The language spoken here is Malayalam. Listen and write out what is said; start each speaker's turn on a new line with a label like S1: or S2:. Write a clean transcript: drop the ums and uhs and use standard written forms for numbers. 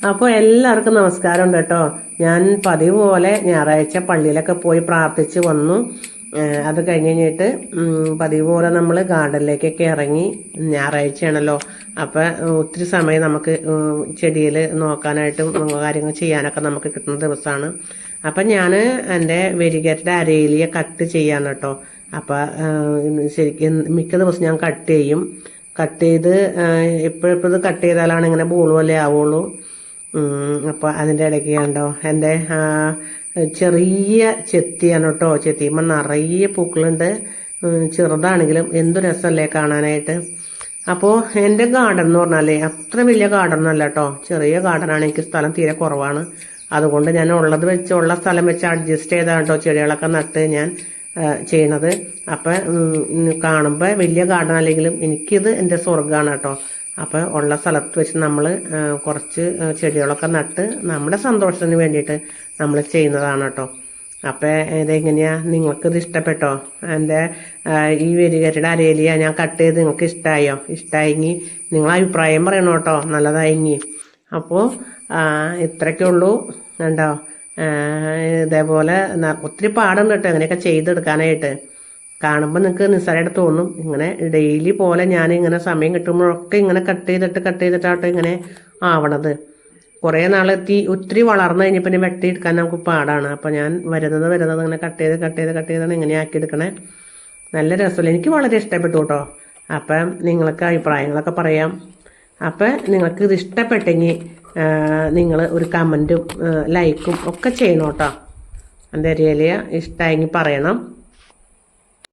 S1: അപ്പോൾ എല്ലാവർക്കും നമസ്കാരം ഉണ്ട് കേട്ടോ. ഞാൻ പതിവ് പോലെ ഞായറാഴ്ച പള്ളിയിലൊക്കെ പോയി പ്രാർത്ഥിച്ച് വന്നു. അത് കഴിഞ്ഞിട്ട് പതിവ് പോലെ നമ്മൾ ഗാർഡനിലേക്കൊക്കെ ഇറങ്ങി. ഞായറാഴ്ചയാണല്ലോ, അപ്പം ഒത്തിരി സമയം നമുക്ക് ചെടിയിൽ നോക്കാനായിട്ടും കാര്യങ്ങൾ ചെയ്യാനൊക്കെ നമുക്ക് കിട്ടുന്ന ദിവസമാണ്. അപ്പം ഞാൻ എൻ്റെ വെരിഗേറ്റഡ് അരയിലിയെ കട്ട് ചെയ്യാൻ കേട്ടോ. അപ്പം ശരിക്കും മിക്ക ദിവസം ഞാൻ കട്ട് ചെയ്യും. കട്ട് ചെയ്ത് എപ്പോഴെപ്പോഴും കട്ട് ചെയ്താലാണ് ഇങ്ങനെ ബോൾ പോലെ ആവുള്ളൂ. അപ്പോൾ അതിൻ്റെ ഇടയ്ക്ക് കണ്ടോ എൻ്റെ ചെറിയ ചെത്തിയാണ് കേട്ടോ. ചെത്തിയുമ്പോൾ നിറയെ പൂക്കളുണ്ട്. ചെറുതാണെങ്കിലും എന്തു രസമല്ലേ കാണാനായിട്ട്. അപ്പോൾ എൻ്റെ ഗാർഡൻ എന്ന് പറഞ്ഞാലേ അത്ര വലിയ ഗാർഡനല്ല കേട്ടോ, ചെറിയ ഗാർഡനാണ്. എനിക്ക് സ്ഥലം തീരെ കുറവാണ്. അതുകൊണ്ട് ഞാൻ ഉള്ളത് വെച്ച് ഉള്ള സ്ഥലം വെച്ച് അഡ്ജസ്റ്റ് ചെയ്താണ് കേട്ടോ ചെടികളൊക്കെ നട്ട് ഞാൻ ചെയ്യണത്. അപ്പം കാണുമ്പോൾ വലിയ ഗാർഡൻ അല്ലെങ്കിലും എനിക്കിത് എൻ്റെ സ്വർഗ്ഗമാണ് കേട്ടോ. അപ്പോൾ ഉള്ള സ്ഥലത്ത് വെച്ച് നമ്മൾ കുറച്ച് ചെടികളൊക്കെ നട്ട് നമ്മുടെ സന്തോഷത്തിന് വേണ്ടിയിട്ട് നമ്മൾ ചെയ്യുന്നതാണ് കേട്ടോ. അപ്പോൾ ഇതെങ്ങനെയാണ്, നിങ്ങൾക്കിത് ഇഷ്ടപ്പെട്ടോ? എൻ്റെ ഈ വെരിഗേറ്റഡ് അരയിലിയ ഞാൻ കട്ട് ചെയ്ത് നിങ്ങൾക്ക് ഇഷ്ടമായോ? ഇഷ്ടമായെങ്കിൽ നിങ്ങൾ അഭിപ്രായം പറയണം കേട്ടോ, നല്ലതായെങ്കിൽ. അപ്പോൾ ഇത്രയൊക്കെ ഉള്ളൂ. കണ്ടോ, ഇതേപോലെ ഒത്തിരി പാടുണ്ട് കേട്ടോ ഇങ്ങനെയൊക്കെ ചെയ്തെടുക്കാനായിട്ട്. കാണുമ്പോൾ നിങ്ങൾക്ക് നിസ്സാരമായിട്ട് തോന്നും. ഇങ്ങനെ ഡെയിലി പോലെ ഞാൻ ഇങ്ങനെ സമയം കിട്ടുമ്പോഴൊക്കെ ഇങ്ങനെ കട്ട് ചെയ്തിട്ടാട്ടോ ഇങ്ങനെ ആവണത്. കുറേ നാളെത്തി ഒത്തിരി വളർന്നു കഴിഞ്ഞപ്പോൾ പിന്നെ വെട്ടിയെടുക്കാൻ നമുക്ക് പാടാണ്. അപ്പോൾ ഞാൻ വരുന്നത് ഇങ്ങനെ കട്ട് ചെയ്താണ് ഇങ്ങനെ ആക്കിയെടുക്കണേ. നല്ല രസമല്ലേ, എനിക്ക് വളരെ ഇഷ്ടപ്പെട്ടു കേട്ടോ. അപ്പം നിങ്ങൾക്ക് അഭിപ്രായങ്ങളൊക്കെ പറയാം. അപ്പം നിങ്ങൾക്ക് ഇത് ഇഷ്ടപ്പെട്ടെങ്കിൽ നിങ്ങൾ ഒരു കമൻറ്റും ലൈക്കും ഒക്കെ ചെയ്യണം കേട്ടോ. എൻ്റെ ഏരിയയിൽ ഇഷ്ടമായെങ്കിൽ പറയണം.